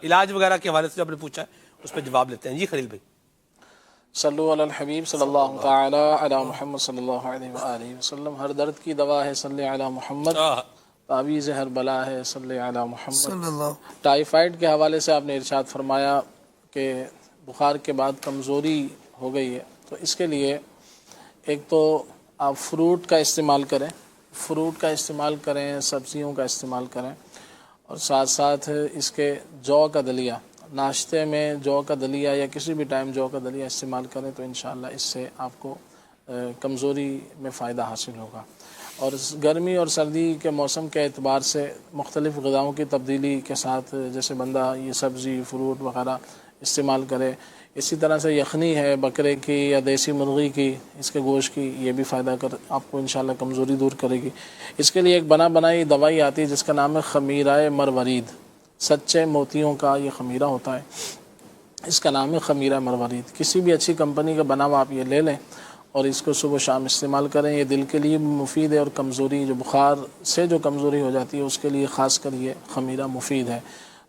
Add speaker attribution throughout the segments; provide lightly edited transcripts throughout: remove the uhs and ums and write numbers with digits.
Speaker 1: علاج وغیرہ کے حوالے سے جو آپ نے پوچھا ہے اس پہ جواب لیتے ہیں. جی خلیل بھائی.
Speaker 2: صلو علی الحبیب صلی اللہ تعالی علی محمد صلی اللہ علیہ وآلہ وسلم. ہر درد کی دوا ہے صلی علی محمد، تعویذ ہر بلا ہے صلی علی محمد. ٹائیفائڈ کے حوالے سے آپ نے ارشاد فرمایا کہ بخار کے بعد کمزوری ہو گئی ہے، تو اس کے لیے ایک تو آپ فروٹ کا استعمال کریں، سبزیوں کا استعمال کریں، اور ساتھ ساتھ اس کے جو کا دلیا، ناشتے میں جو کا دلیا یا کسی بھی ٹائم جو کا دلیا استعمال کریں تو انشاءاللہ اس سے آپ کو کمزوری میں فائدہ حاصل ہوگا. اور گرمی اور سردی کے موسم کے اعتبار سے مختلف غذاؤں کی تبدیلی کے ساتھ جیسے بندہ یہ سبزی فروٹ وغیرہ استعمال کرے. اسی طرح سے یخنی ہے بکرے کی یا دیسی مرغی کی، اس کے گوشت کی، یہ بھی فائدہ آپ کو انشاءاللہ کمزوری دور کرے گی. اس کے لیے ایک بنائی دوائی آتی ہے جس کا نام ہے خمیرہ مروارید. سچے موتیوں کا یہ خمیرہ ہوتا ہے، اس کا نام ہے خمیرہ مروارید. کسی بھی اچھی کمپنی کا بنا ہوا آپ یہ لے لیں اور اس کو صبح و شام استعمال کریں. یہ دل کے لیے مفید ہے، اور کمزوری جو بخار سے جو کمزوری ہو جاتی ہے اس کے لیے خاص کر یہ خمیرہ مفید ہے.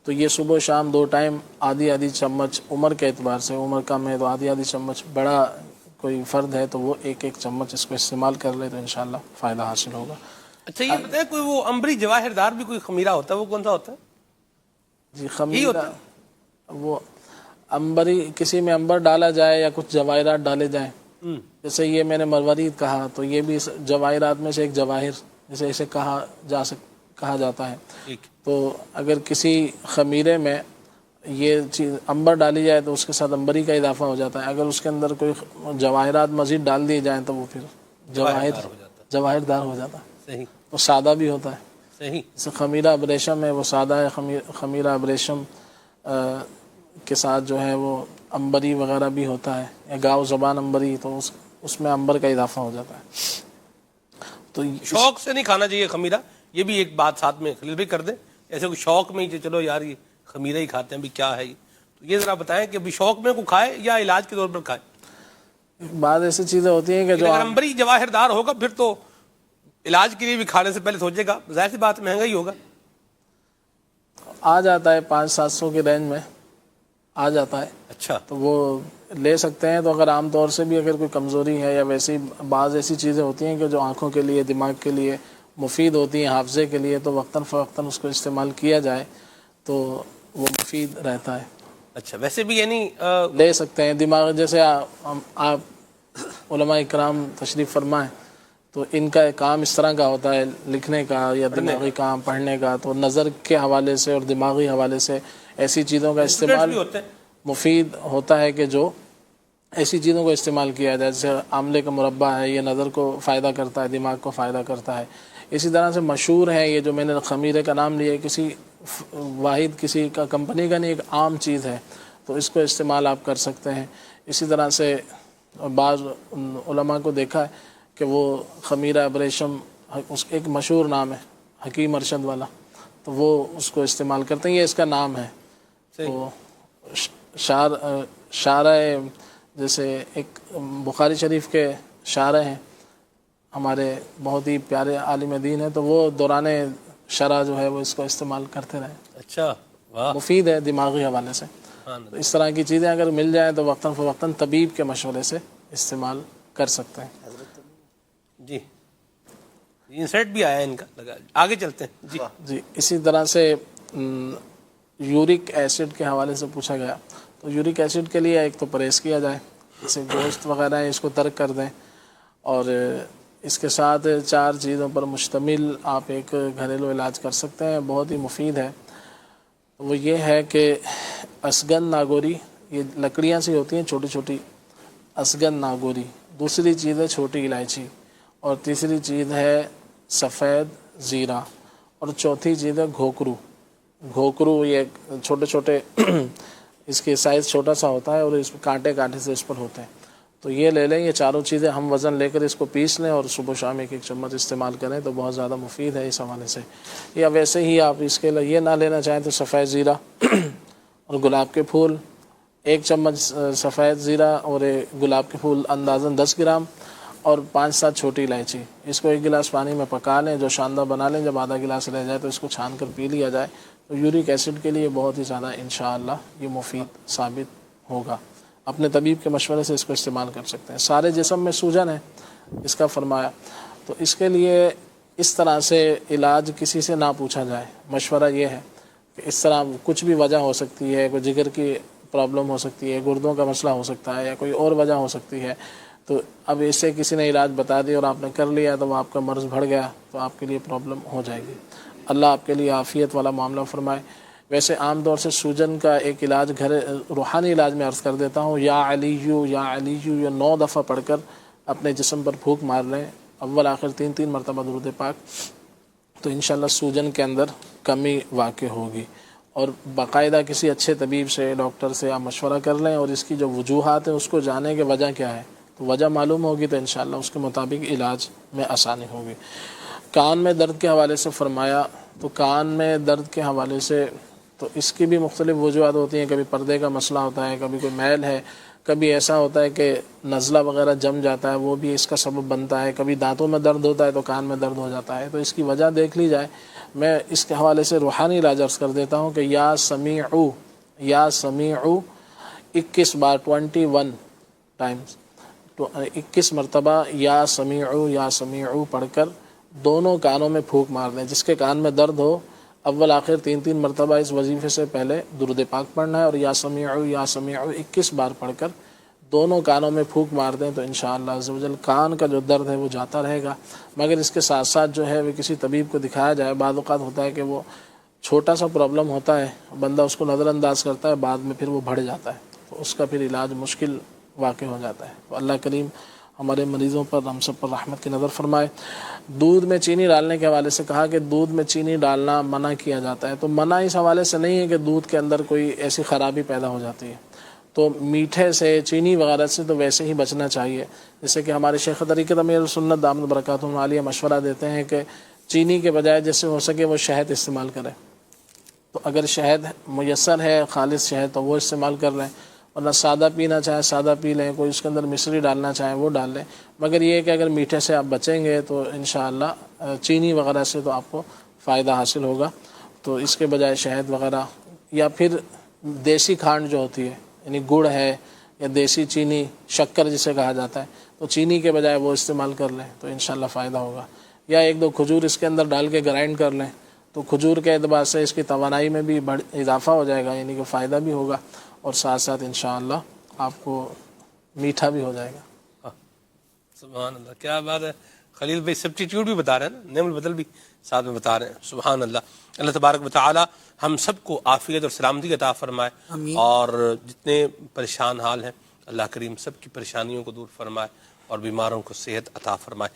Speaker 2: تو یہ صبح و شام 2 ٹائم آدھی چمچ، عمر کے اعتبار سے عمر کم ہے تو آدھی چمچ، بڑا کوئی فرد ہے تو وہ ایک چمچ اس کو استعمال کر لے تو انشاءاللہ فائدہ حاصل ہوگا.
Speaker 1: اچھا یہ بتائیں کوئی وہ امبری جواہر دار بھی کوئی خمیرہ ہوتا ہے، وہ کون سا ہوتا ہے؟
Speaker 2: جی خمیرہ وہ امبری، کسی میں امبر ڈالا جائے یا کچھ جواہرات ڈالے جائیں. جیسے یہ میں نے مروارید کہا تو یہ بھی جواہرات میں سے ایک جواہر جیسے اسے کہا جاتا ہے. تو اگر کسی خمیرے میں یہ چیز امبر ڈالی جائے تو اس کے ساتھ امبری کا اضافہ ہو جاتا ہے. اگر اس کے اندر کوئی جواہرات مزید ڈال دیے جائیں تو وہ پھر جواہر دار ہو جاتا ہے. وہ سادہ بھی ہوتا ہے. جیسے خمیرہ ابریشم ہے وہ سادہ ہے، خمیرہ ابریشم کے ساتھ جو ہے وہ امبری وغیرہ بھی ہوتا ہے، یا گاؤ زبان امبری، تو اس میں امبر کا اضافہ ہو جاتا ہے. تو
Speaker 1: شوق سے نہیں کھانا چاہیے خمیرہ، یہ بھی ایک بات ساتھ میں خلیل بھی کر دیں. ایسے کوئی شوق میں ہی چلو یار یہ خمیرہ ہی کھاتے ہیں بھی کیا ہے یہ، تو یہ ذرا بتائیں کہ ابھی شوق میں کو کھائے یا علاج کے طور پر کھائے.
Speaker 2: بعض ایسی چیزیں ہوتی ہیں کہ جو
Speaker 1: اگر امبری جواہر دار ہوگا پھر تو علاج کے لیے بھی کھانے سے پہلے سوچے گا، ظاہر سی بات مہنگا ہی ہوگا.
Speaker 2: آ جاتا ہے 500-700 کے رینج میں آ جاتا ہے.
Speaker 1: اچھا
Speaker 2: تو وہ لے سکتے ہیں. تو اگر عام طور سے بھی اگر کوئی کمزوری ہے یا ویسی بعض ایسی چیزیں ہوتی ہیں کہ جو آنکھوں کے لیے، دماغ کے لیے مفید ہوتی ہیں، حافظے کے لیے، تو وقتاً فوقتاً اس کو استعمال کیا جائے تو وہ مفید رہتا ہے.
Speaker 1: اچھا ویسے بھی یعنی
Speaker 2: لے سکتے ہیں. دماغ جیسے آپ علماء اکرام تشریف فرمائیں تو ان کا کام اس طرح کا ہوتا ہے، لکھنے کا یا دماغی کام پڑھنے کا، تو نظر کے حوالے سے اور دماغی حوالے سے ایسی چیزوں کا استعمال مفید ہوتا ہے کہ جو ایسی چیزوں کو استعمال کیا جائے. جیسے آملے کا مربع ہے، یہ نظر کو فائدہ کرتا ہے، دماغ کو فائدہ کرتا ہے. اسی طرح سے مشہور ہے یہ جو میں نے خمیرے کا نام لیا، کسی واحد کسی کا کمپنی کا نہیں، ایک عام چیز ہے، تو اس کو استعمال آپ کر سکتے ہیں. اسی طرح سے بعض علماء کو دیکھا ہے کہ وہ خمیرہ ابریشم اس ایک مشہور نام ہے حکیم ارشد والا، تو وہ اس کو استعمال کرتے ہیں. یہ اس کا نام ہے. تو شارع جیسے ایک بخاری شریف کے شارع ہیں ہمارے بہت ہی پیارے عالم دین ہیں، تو وہ دوران شرح جو ہے وہ اس کو استعمال کرتے رہے.
Speaker 1: اچھا
Speaker 2: مفید ہے دماغی حوالے سے. تو اس طرح کی چیزیں اگر مل جائیں تو وقتاً فوقتاً طبیب کے مشورے سے استعمال کر سکتے ہیں.
Speaker 1: جی انسرٹ بھی آیا ان کا، لگا آگے چلتے ہیں.
Speaker 2: جی اسی طرح سے یورک ایسڈ کے حوالے سے پوچھا گیا. تو یورک ایسڈ کے لیے ایک تو پرہیز کیا جائے، جیسے گوشت وغیرہ ہے اس کو ترک کر دیں، اور اس کے ساتھ 4 چیزوں پر مشتمل آپ ایک گھریلو علاج کر سکتے ہیں، بہت ہی مفید ہے. وہ یہ ہے کہ اسگن ناگوری، یہ لکڑیاں سی ہوتی ہیں چھوٹی چھوٹی، اسگن ناگوری. دوسری چیز ہے چھوٹی الائچی، اور تیسری چیز ہے سفید زیرہ، اور چوتھی چیز ہے گھوکرو. گھوکرو یہ چھوٹے چھوٹے اس کے سائز چھوٹا سا ہوتا ہے اور اس کانٹے سے اس پر ہوتے ہیں. تو یہ لے لیں. یہ 4 چیزیں ہم وزن لے کر اس کو پیس لیں اور صبح و شام ایک چمچ استعمال کریں تو بہت زیادہ مفید ہے اس حوالے سے. یا ویسے ہی آپ اس کے لیے یہ نہ لینا چاہیں تو سفید زیرہ اور گلاب کے پھول، 1 چمچ سفید زیرہ اور گلاب کے پھول اندازاً 10 گرام، اور 5-7 چھوٹی الائچی. اس کو 1 گلاس پانی میں پکا لیں، جو شاندہ بنا لیں. جب آدھا گلاس رہ جائے تو اس کو چھان کر پی لیا جائے تو یورک ایسڈ کے لیے بہت ہی زیادہ انشاءاللہ یہ مفید ثابت ہوگا. اپنے طبیب کے مشورے سے اس کو استعمال کر سکتے ہیں. سارے جسم میں سوجن ہے اس کا فرمایا, تو اس کے لیے اس طرح سے علاج کسی سے نہ پوچھا جائے. مشورہ یہ ہے کہ اس طرح کچھ بھی وجہ ہو سکتی ہے, کوئی جگر کی پرابلم ہو سکتی ہے, گردوں کا مسئلہ ہو سکتا ہے, یا کوئی اور وجہ ہو سکتی ہے. تو اب اسے کسی نے علاج بتا دیا اور آپ نے کر لیا تو وہ آپ کا مرض بڑھ گیا تو آپ کے لیے پرابلم ہو جائے گی. اللہ آپ کے لیے عافیت والا معاملہ فرمائے. ویسے عام طور سے سوجن کا ایک علاج گھر روحانی علاج میں عرض کر دیتا ہوں, یا علیو یا علیو یہ 9 دفعہ پڑھ کر اپنے جسم پر پھونک مار لیں, اول آخر 3 مرتبہ درود پاک, تو انشاءاللہ سوجن کے اندر کمی واقع ہوگی. اور باقاعدہ کسی اچھے طبیب سے, ڈاکٹر سے آپ مشورہ کر لیں اور اس کی جو وجوہات ہیں اس کو جانیں کہ وجہ کیا ہے. تو وجہ معلوم ہوگی تو انشاءاللہ اس کے مطابق علاج میں آسانی ہوگی. کان میں درد کے حوالے سے فرمایا, تو کان میں درد کے حوالے سے تو اس کی بھی مختلف وجوہات ہوتی ہیں. کبھی پردے کا مسئلہ ہوتا ہے, کبھی کوئی میل ہے, کبھی ایسا ہوتا ہے کہ نزلہ وغیرہ جم جاتا ہے, وہ بھی اس کا سبب بنتا ہے. کبھی دانتوں میں درد ہوتا ہے تو کان میں درد ہو جاتا ہے. تو اس کی وجہ دیکھ لی جائے. میں اس کے حوالے سے روحانی علاج عرض کر دیتا ہوں کہ یا سمیعو 21 بار 21 ٹائمز 21 مرتبہ یا سمیعو پڑھ کر دونوں کانوں میں پھونک مار دیں. جس کے کان میں درد ہو اول آخر 3 مرتبہ اس وظیفے سے پہلے درود پاک پڑھنا ہے, اور یا سمیعو 21 بار پڑھ کر دونوں کانوں میں پھونک مار دیں تو انشاءاللہ عز و جل کان کا جو درد ہے وہ جاتا رہے گا. مگر اس کے ساتھ ساتھ جو ہے وہ کسی طبیب کو دکھایا جائے. بعض اوقات ہوتا ہے کہ وہ چھوٹا سا پرابلم ہوتا ہے, بندہ اس کو نظر انداز کرتا ہے, بعد میں پھر وہ بڑھ جاتا ہے, تو اس کا پھر علاج مشکل واقع ہو جاتا ہے. تو اللہ کریم ہمارے مریضوں پر, ہم سب پر رحمت کی نظر فرمائے. دودھ میں چینی ڈالنے کے حوالے سے کہا کہ دودھ میں چینی ڈالنا منع کیا جاتا ہے. تو منع اس حوالے سے نہیں ہے کہ دودھ کے اندر کوئی ایسی خرابی پیدا ہو جاتی ہے. تو میٹھے سے, چینی وغیرہ سے تو ویسے ہی بچنا چاہیے. جیسے کہ ہمارے شیخ طریقت امیر سنت دامت برکاتہم عالیہ مشورہ دیتے ہیں کہ چینی کے بجائے جس سے ہو سکے وہ شہد استعمال کریں. تو اگر شہد میسر ہے, خالص شہد, تو وہ استعمال کر لیں, ورنہ سادہ پینا چاہیں سادہ پی لیں, کوئی اس کے اندر مصری ڈالنا چاہیں وہ ڈال لیں. مگر یہ ہے کہ اگر میٹھے سے آپ بچیں گے تو انشاءاللہ چینی وغیرہ سے تو آپ کو فائدہ حاصل ہوگا. تو اس کے بجائے شہد وغیرہ, یا پھر دیسی کھانڈ جو ہوتی ہے یعنی گڑ ہے یا دیسی چینی, شکر جسے کہا جاتا ہے, تو چینی کے بجائے وہ استعمال کر لیں تو انشاءاللہ فائدہ ہوگا. یا 1-2 کھجور اس کے اندر ڈال کے گرائنڈ کر لیں, تو کھجور کے اعتبار سے اس کی توانائی میں بھی اضافہ ہو جائے گا, یعنی کہ فائدہ بھی ہوگا, اور ساتھ ساتھ انشاءاللہ آپ کو میٹھا بھی ہو جائے گا.
Speaker 1: سبحان اللہ, کیا بات ہے. خلیل بھائی سبسٹیٹیوٹ بھی بتا رہے ہیں نا, نعم البدل بھی ساتھ میں بتا رہے ہیں. سبحان اللہ. اللہ تبارک و تعالی ہم سب کو عافیت اور سلامتی عطا فرمائے, اور جتنے پریشان حال ہیں اللہ کریم سب کی پریشانیوں کو دور فرمائے اور بیماروں کو صحت عطا فرمائے.